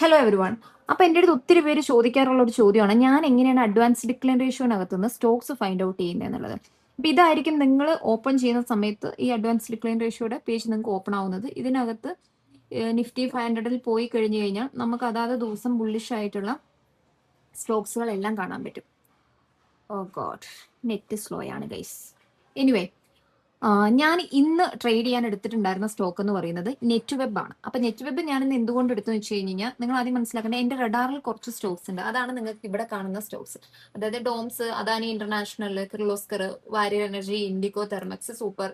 Hello every one. അപ്പോൾ എൻ്റെ അടുത്ത് ഒത്തിരി പേര് ചോദിക്കാറുള്ള ഒരു ചോദ്യമാണ്, ഞാൻ എങ്ങനെയാണ് അഡ്വാൻസ് ഡിക്ലൈൻ റേഷ്യോനകത്ത് നിന്ന് സ്റ്റോക്സ് ഫൈൻഡ് ഔട്ട് ചെയ്യുന്നത് എന്നുള്ളത്. അപ്പോൾ ഇതായിരിക്കും നിങ്ങൾ ഓപ്പൺ ചെയ്യുന്ന സമയത്ത് ഈ അഡ്വാൻസ് ഡിക്ലൈൻ റേഷ്യോയുടെ പേജ് നിങ്ങൾക്ക് ഓപ്പൺ ആവുന്നത്. ഇതിനകത്ത് നിഫ്റ്റി 500 പോയി കഴിഞ്ഞ് കഴിഞ്ഞാൽ നമുക്ക് അതാത് ദിവസം ബുള്ളിഷ് ആയിട്ടുള്ള സ്റ്റോക്സുകളെല്ലാം കാണാൻ പറ്റും. ഓ ഗോഡ്, നെറ്റ് സ്ലോ ആണ് ഗൈസ്. എനിവേ, ഞാൻ ഇന്ന് ട്രേഡ് ചെയ്യാൻ എടുത്തിട്ടുണ്ടായിരുന്ന സ്റ്റോക്ക് എന്ന് പറയുന്നത് നെറ്റ് വെബ് ആണ്. അപ്പൊ നെറ്റ് വെബ് ഞാൻ ഇന്ന് എന്തുകൊണ്ട് എടുത്തു വെച്ച് കഴിഞ്ഞാൽ, നിങ്ങൾ ആദ്യം മനസ്സിലാക്കേണ്ടത് എന്റെ റഡാറിൽ കുറച്ച് സ്റ്റോക്സ് ഉണ്ട്. അതാണ് നിങ്ങൾക്ക് ഇവിടെ കാണുന്ന സ്റ്റോക്സ്. അതായത് DOMS, Adani international, Kirloskar, Waaree energy, IndiGo, Thermax, super,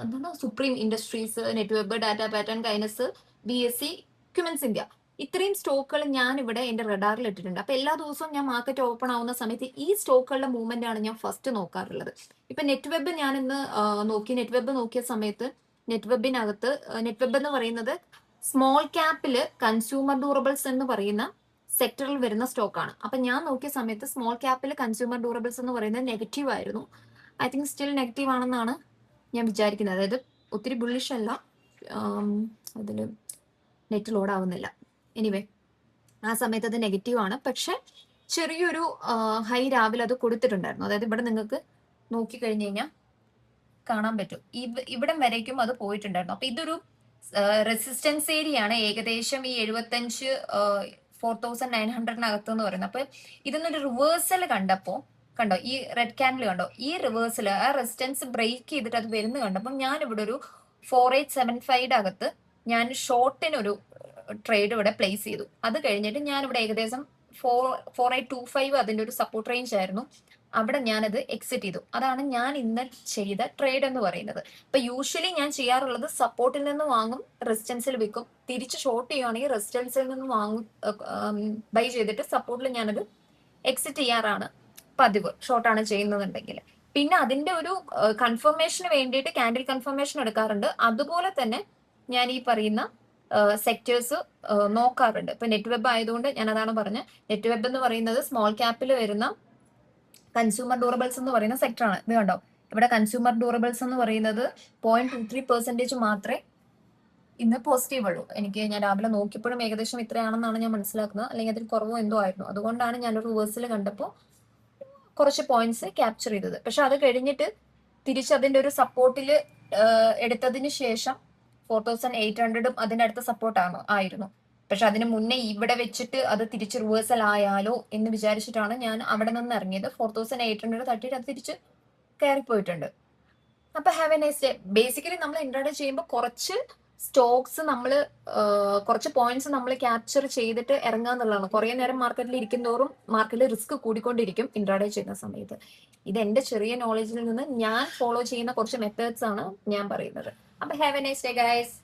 എന്താണ് supreme industries, net web, data pattern, Kaynes, BSE, Cummins India. ഇത്രയും സ്റ്റോക്കുകൾ ഞാൻ ഇവിടെ എന്റെ റഡാറിൽ ഇട്ടിട്ടുണ്ട്. അപ്പൊ എല്ലാ ദിവസവും ഞാൻ മാർക്കറ്റ് ഓപ്പൺ ആവുന്ന സമയത്ത് ഈ സ്റ്റോക്കുകളുടെ മൂവ്മെന്റ് ആണ് ഞാൻ ഫസ്റ്റ് നോക്കാറുള്ളത്. ഇപ്പൊ നെറ്റ് വെബ് ഞാൻ ഇന്ന് നെറ്റ് വെബ് നോക്കിയ സമയത്ത് നെറ്റ് വെബ് എന്ന് പറയുന്നത് സ്മോൾ ക്യാപ്പില് കൺസ്യൂമർ ഡ്യൂറബിൾസ് എന്ന് പറയുന്ന സെക്ടറിൽ വരുന്ന സ്റ്റോക്കാണ്. അപ്പൊ ഞാൻ നോക്കിയ സമയത്ത് സ്മോൾ ക്യാപ്പിൽ കൺസ്യൂമർ ഡ്യൂറബിൾസ് എന്ന് പറയുന്നത് നെഗറ്റീവ് ആയിരുന്നു. ഐ തിങ്ക് സ്റ്റിൽ നെഗറ്റീവ് ആണെന്നാണ് ഞാൻ വിചാരിക്കുന്നത്. അതായത് ഒത്തിരി ബുള്ളിഷ് അല്ല. അതിൽ നെറ്റ് ലോഡ് ആവുന്നില്ല. എനിവേ, ആ സമയത്ത് അത് നെഗറ്റീവ് ആണ്. പക്ഷെ ചെറിയൊരു ഹൈ രാവിലെ അത് കൊടുത്തിട്ടുണ്ടായിരുന്നു. അതായത് ഇവിടെ നിങ്ങൾക്ക് നോക്കിക്കഴിഞ്ഞ് കഴിഞ്ഞാൽ കാണാൻ പറ്റും, ഇവിടം വരേക്കും അത് പോയിട്ടുണ്ടായിരുന്നു. അപ്പൊ ഇതൊരു റെസിസ്റ്റൻസ് ഏരിയ ആണ്, ഏകദേശം ഈ 75 4900 എന്ന് പറയുന്നത്. അപ്പൊ ഇതൊന്നൊരു റിവേഴ്സൽ കണ്ടോ, ഈ റെഡ് ക്യാൻഡിൽ കണ്ടോ, ഈ റിവേഴ്സൽ ആ റെസിസ്റ്റൻസ് ബ്രേക്ക് ചെയ്തിട്ട് അത് വരുന്ന കണ്ടപ്പോൾ ഞാൻ ഇവിടെ ഒരു 4875 അകത്ത് ഞാൻ ഷോർട്ടിനൊരു ട്രേഡ് ഇവിടെ പ്ലേസ് ചെയ്തു. അത് കഴിഞ്ഞിട്ട് ഞാൻ ഇവിടെ ഏകദേശം 4825 അതിന്റെ ഒരു സപ്പോർട്ട് റേഞ്ച് ആയിരുന്നു, അവിടെ ഞാനത് എക്സിറ്റ് ചെയ്തു. അതാണ് ഞാൻ ഇന്ന് ചെയ്ത ട്രേഡ് എന്ന് പറയുന്നത്. ഇപ്പൊ യൂഷ്വലി ഞാൻ ചെയ്യാറുള്ളത് സപ്പോർട്ടിൽ നിന്ന് വാങ്ങും, റെസിസ്റ്റൻസിൽ വിൽക്കും. തിരിച്ച് ഷോർട്ട് ചെയ്യുകയാണെങ്കിൽ റെസിസ്റ്റൻസിൽ നിന്ന് ബൈ ചെയ്തിട്ട് സപ്പോർട്ടിൽ ഞാനത് എക്സിറ്റ് ചെയ്യാറാണ് പതിവ്, ഷോർട്ടാണ് ചെയ്യുന്നതുണ്ടെങ്കിൽ. പിന്നെ അതിന്റെ ഒരു കൺഫർമേഷന് വേണ്ടിയിട്ട് ക്യാൻഡിൽ കൺഫർമേഷൻ എടുക്കാറുണ്ട്. അതുപോലെ തന്നെ ഞാൻ ഈ പറയുന്ന സെക്ടേഴ്സ് നോക്കാറുണ്ട്. ഇപ്പൊ നെറ്റ് വെബ് ആയതുകൊണ്ട് ഞാൻ അതാണ് പറഞ്ഞത്. നെറ്റ് വെബ് എന്ന് പറയുന്നത് സ്മോൾ ക്യാപ്പിൽ വരുന്ന കൺസ്യൂമർ ഡ്യൂറബിൾസ് എന്ന് പറയുന്ന സെക്ടറാണ്. ഇത് കണ്ടോ, ഇവിടെ കൺസ്യൂമർ ഡ്യൂറബിൾസ് എന്ന് പറയുന്നത് 0.23% മാത്രമേ ഇന്ന് പോസിറ്റീവ് ഉള്ളൂ. ഞാൻ രാവിലെ നോക്കിയപ്പോഴും ഏകദേശം ഇത്രയാണെന്നാണ് ഞാൻ മനസ്സിലാക്കുന്നത്, അല്ലെങ്കിൽ അതിൽ കുറവോ എന്തോ ആയിരുന്നു. അതുകൊണ്ടാണ് ഞാനൊരു റിവേഴ്സിൽ കണ്ടപ്പോൾ കുറച്ച് പോയിന്റ്സ് ക്യാപ്ചർ ചെയ്തത്. പക്ഷെ അത് കഴിഞ്ഞിട്ട് തിരിച്ചതിന്റെ ഒരു സപ്പോർട്ടിൽ എടുത്തതിന് ശേഷം 4800 അതിന്റെ അടുത്ത സപ്പോർട്ട് ആയിരുന്നു. പക്ഷെ അതിന് മുന്നേ ഇവിടെ വെച്ചിട്ട് അത് തിരിച്ച് റിവേഴ്സൽ ആയാലോ എന്ന് വിചാരിച്ചിട്ടാണ് ഞാൻ അവിടെ നിന്ന് ഇറങ്ങിയത്. 4800 തട്ടിയിട്ട് അത് തിരിച്ച് കയറിപ്പോയിട്ടുണ്ട്. അപ്പൊ have A nice day. Basically നമ്മൾ ഇൻട്രാഡേ ചെയ്യുമ്പോൾ കുറച്ച് സ്റ്റോക്സ് കുറച്ച് പോയിന്റ്സ് നമ്മൾ ക്യാപ്ചർ ചെയ്തിട്ട് ഇറങ്ങാന്നുള്ളതാണ്. കുറെ നേരം മാർക്കറ്റിൽ ഇരിക്കുന്നതോറും മാർക്കറ്റിൽ റിസ്ക് കൂടിക്കൊണ്ടിരിക്കും ഇൻട്രാഡേ ചെയ്യുന്ന സമയത്ത്. ഇത് എന്റെ ചെറിയ നോളജിൽ നിന്ന് ഞാൻ ഫോളോ ചെയ്യുന്ന കുറച്ച് മെത്തേഡ്സ് ആണ് ഞാൻ പറയുന്നത്. അപ്പൊ have A nice day guys.